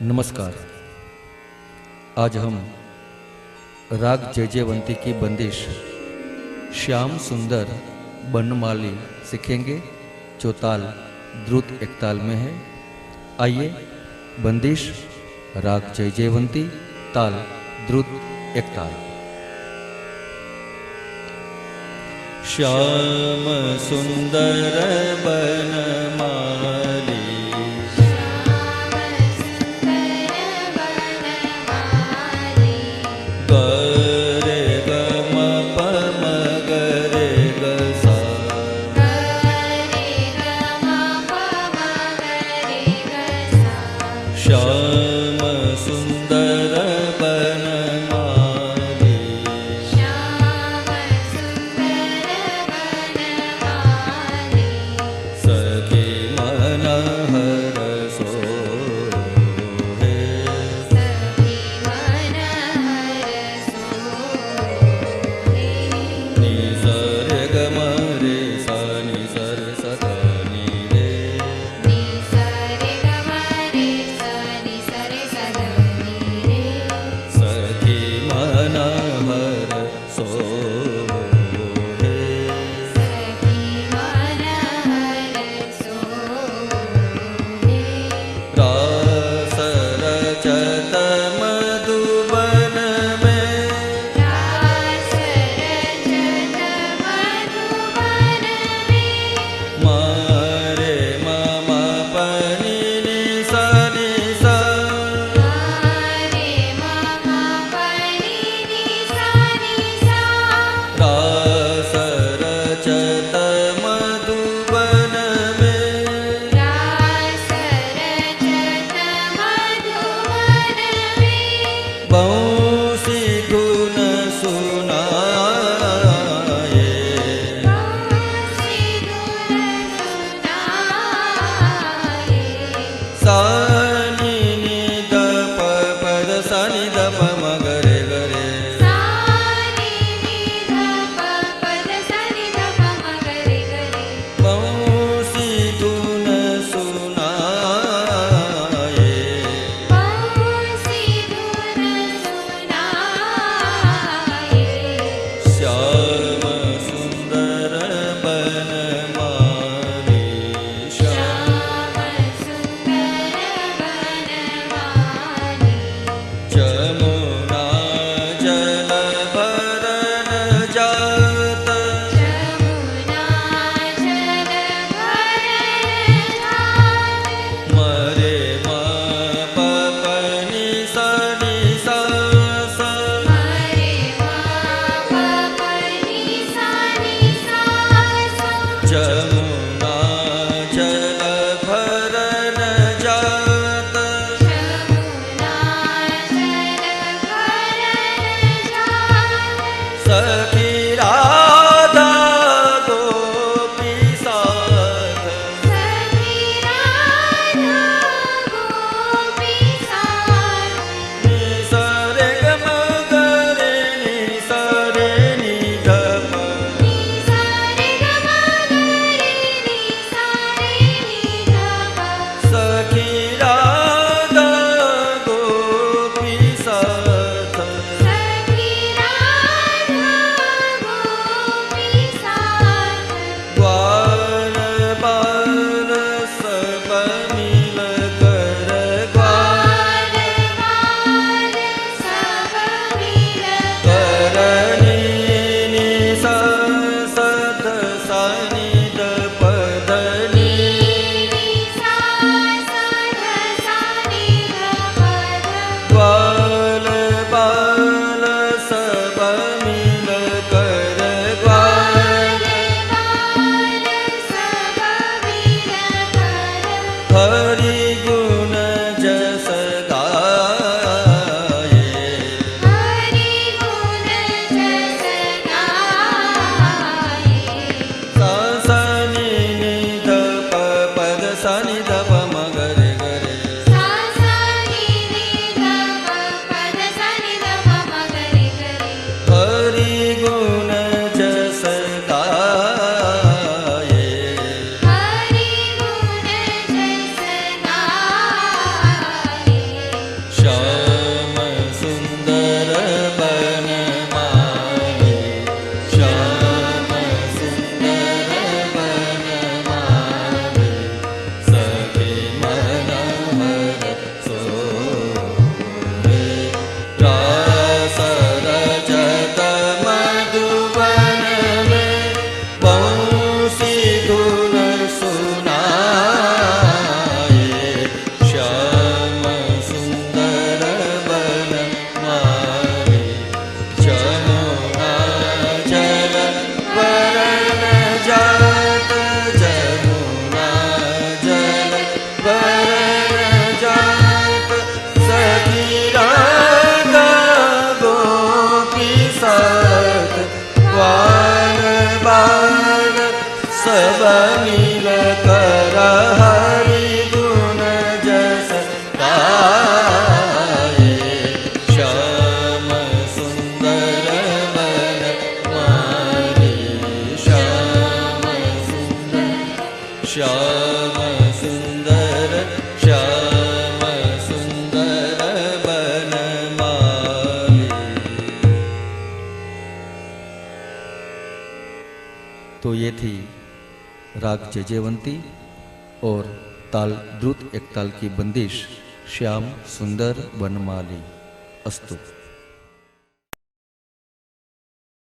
नमस्कार। आज हम राग जयजयवंती की बंदिश श्याम सुंदर बनमाली सीखेंगे, जो ताल द्रुत एक ताल में है। आइए, बंदिश राग जयजयवंती, ताल द्रुत एक ताल। श्याम सुंदर बनमाली, श्याम सुंदर बनमाली, सखी मन हरसो हे, नि सर ग म रे सा नि सर स ध नि रे, सखी मन हरसो हे, रास रचत मधुबन में, मारे मामा पनी नि सा नि सा, रास रचत मधुबन में, बंसी गुण सुनाए, सा नि नि द प प द सा नि द प म ग रे ग रे, बंसी गुण सुनाए, श्याम सुंदर बनमाली, जमुना जल भरन जात, मरे मा प प नि सा नि सा सा, जमुना जल भरन जात, सखी राधा गोपी साथ, नि सा रे ग म ग रे नि सा रे नि ध प, सखी राधा गोपी साथ, ग्वाल बाल सब मिल कर, ग्वाल करनी नि सा स ध सा नि द प ध नि, ग्वाल बाल सब मिल कर, ग्वाल हरि गुण जस गाए, सा सा नि नि ध प प द सा नि ध प म ग रे ग रे, हरि गुण जस गाए, श्याम सुंदर श्याम सुंदर बनमाली। तो ये थी राग जयजयवंती और ताल द्रुत एक ताल की बंदिश श्याम सुंदर बनमाली। अस्तु।